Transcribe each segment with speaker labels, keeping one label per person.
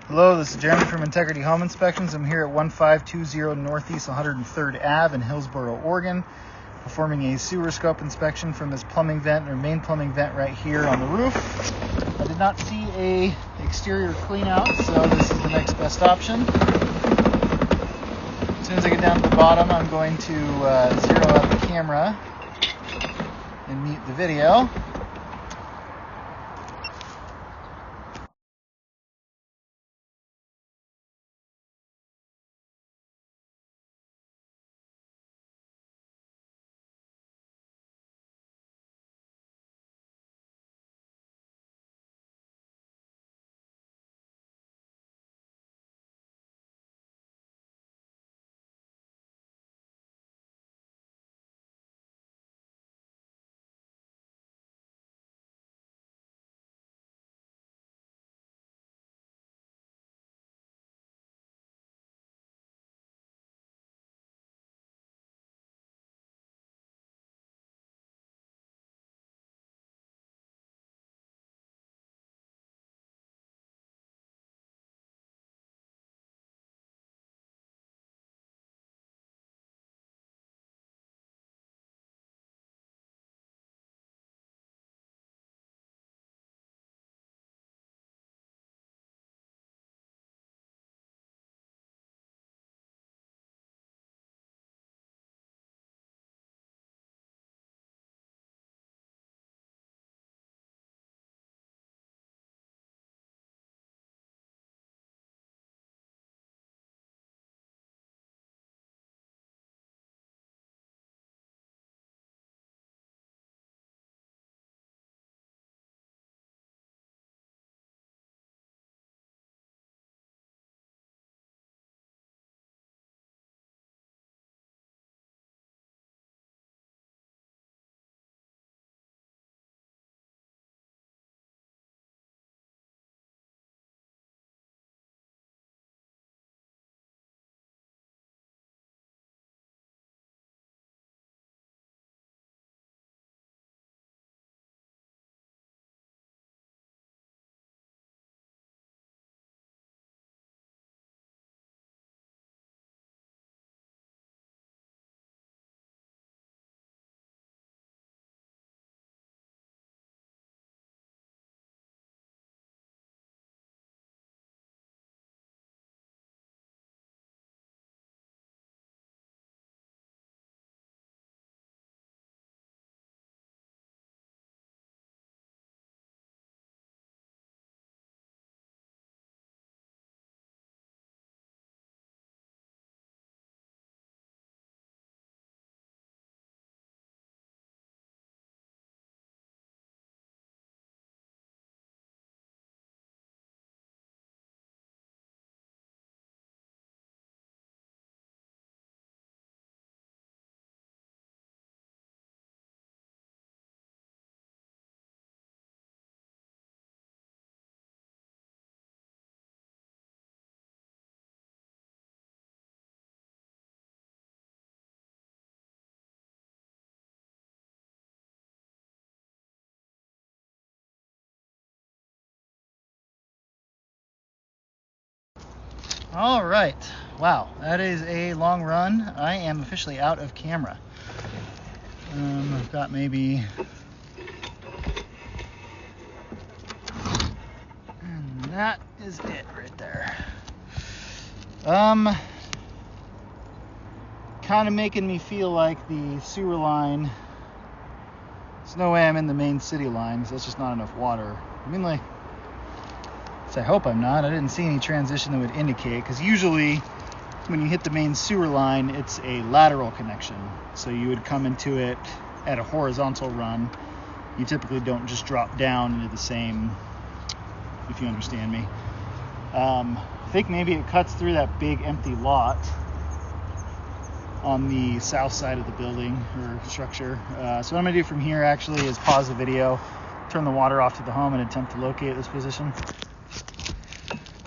Speaker 1: Hello, this is Jeremy from Integrity Home Inspections. I'm here at 1520 Northeast 103rd Ave in Hillsboro, Oregon, performing a sewer scope inspection from this plumbing vent or main plumbing vent right here on the roof. I did not see a exterior clean out, so this is the next best option. As soon as I get down to the bottom, I'm going to zero out the camera and mute the video. All right, wow, that is a long run. I am officially out of camera. I've got maybe, and that is it right there. Kind of making me feel like the sewer line, there's no way I'm in the main city line because that's just not enough water. I mean, like, I hope I'm not. I didn't see any transition that would indicate, because usually when you hit the main sewer line, it's a lateral connection. So you would come into it at a horizontal run. You typically don't just drop down into the same, if you understand me. I think maybe it cuts through that big empty lot on the south side of the building or structure. So what I'm going to do from here actually is pause the video, turn the water off to the home, and attempt to locate this position.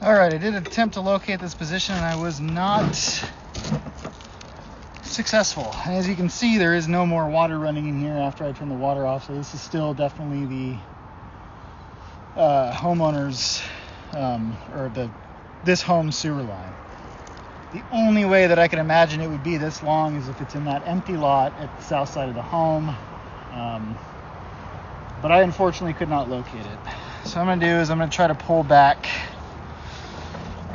Speaker 1: Alright, I did attempt to locate this position and I was not successful. As you can see, there is no more water running in here after I turn the water off, so this is still definitely the homeowner's or the this home sewer line. The only way that I can imagine it would be this long is if it's in that empty lot at the south side of the home. But I unfortunately could not locate it. So what I'm going to do is I'm going to try to pull back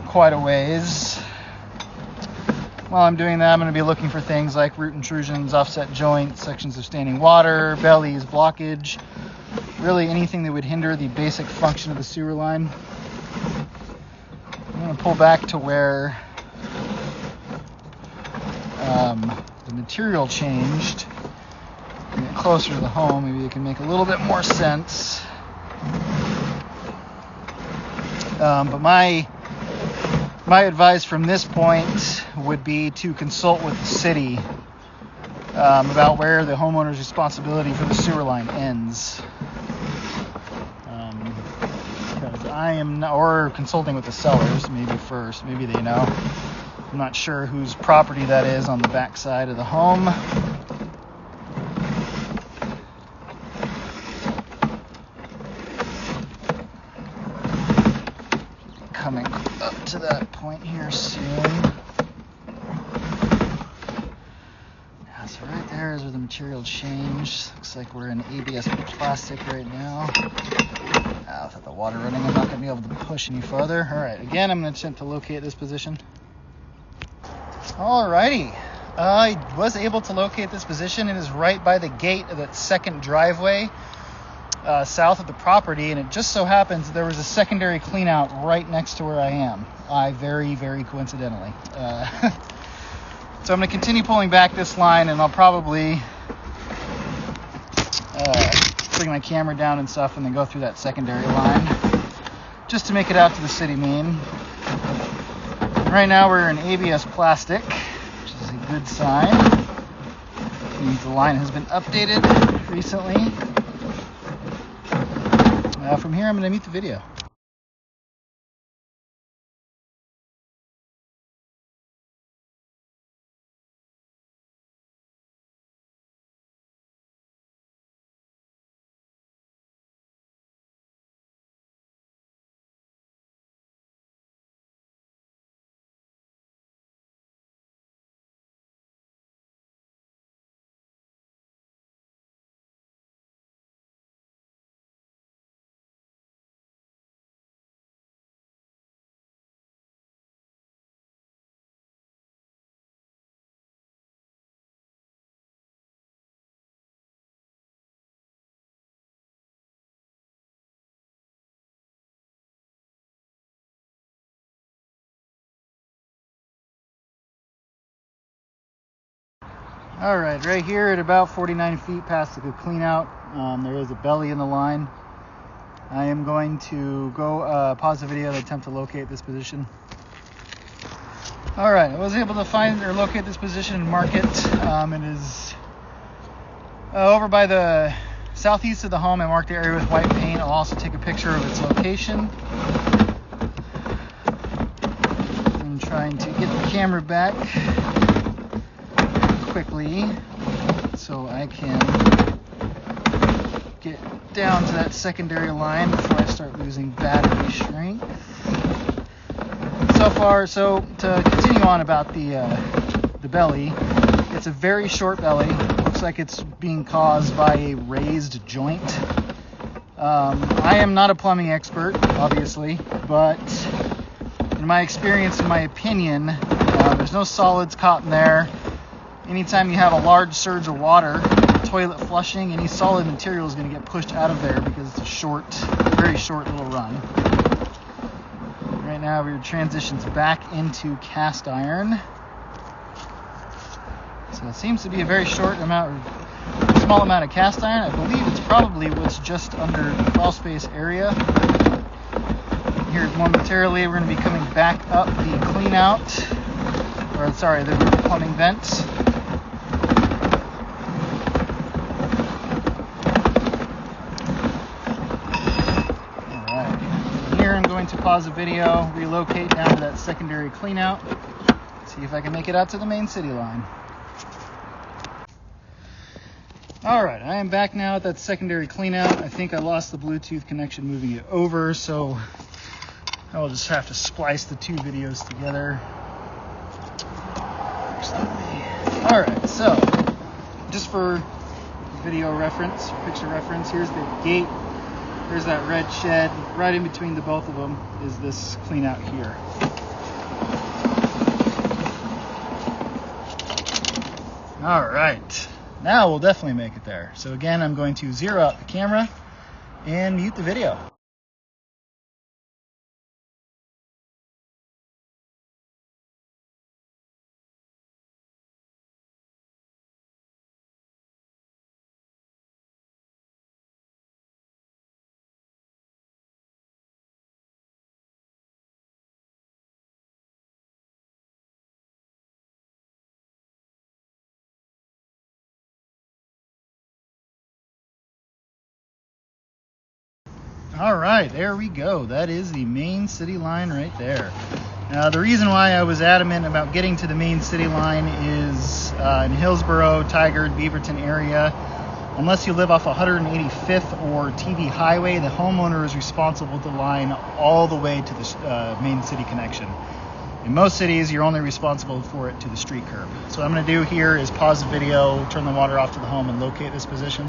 Speaker 1: quite a ways. While I'm doing that, I'm going to be looking for things like root intrusions, offset joints, sections of standing water, bellies, blockage, really anything that would hinder the basic function of the sewer line. I'm going to pull back to where the material changed. Get closer to the home, maybe it can make a little bit more sense. But my advice from this point would be to consult with the city about where the homeowner's responsibility for the sewer line ends. Because I am not, or consulting with the sellers maybe first, maybe they know. I'm not sure whose property that is on the back side of the home. Coming up to that point here soon. Yeah, so right there is where the material changed. Looks like we're in ABS plastic right now. Without the water running, I'm not going to be able to push any further. All right, again, I'm going to attempt to locate this position. Alrighty, I was able to locate this position. It is right by the gate of that second driveway south of the property, and it just so happens that there was a secondary clean out right next to where I am. Very, very coincidentally. So I'm going to continue pulling back this line, and I'll probably bring my camera down and stuff and then go through that secondary line just to make it out to the city main. Right now we're in ABS plastic, which is a good sign. It means the line has been updated recently. From here I'm going to mute the video. Alright, right here at about 49 feet past the clean out, there is a belly in the line. I am going to go pause the video and attempt to locate this position. Alright, I was able to find or locate this position and mark it. It is over by the southeast of the home. I marked the area with white paint. I'll also take a picture of its location. I'm trying to get the camera back quickly so I can get down to that secondary line before I start losing battery strength. So to continue on about the belly, it's a very short belly. Looks like it's being caused by a raised joint. I am not a plumbing expert, obviously, but in my experience, in my opinion, there's no solids caught in there. Anytime you have a large surge of water, toilet flushing, any solid material is going to get pushed out of there because it's a very short little run. Right now, we transitions back into cast iron. So it seems to be a very small amount of cast iron. I believe it's probably what's just under the crawl space area. Here momentarily, we're going to be coming back up the clean out, the plumbing vents. To pause the video, relocate down to that secondary clean out, see if I can make it out to the main city line. Alright, I am back now at that secondary clean out. I think I lost the Bluetooth connection moving it over, so I will just have to splice the two videos together. Alright, so just for video reference, picture reference, here's the gate. There's that red shed. Right in between the both of them is this clean out here. Alright, now we'll definitely make it there. So again, I'm going to zero out the camera and mute the video. All right, there we go. That is the main city line right there. Now, the reason why I was adamant about getting to the main city line is in Hillsborough, Tigard, Beaverton area, unless you live off 185th or TV Highway, the homeowner is responsible to line all the way to the main city connection. In most cities, you're only responsible for it to the street curb. So what I'm going to do here is pause the video, turn the water off to the home, and locate this position.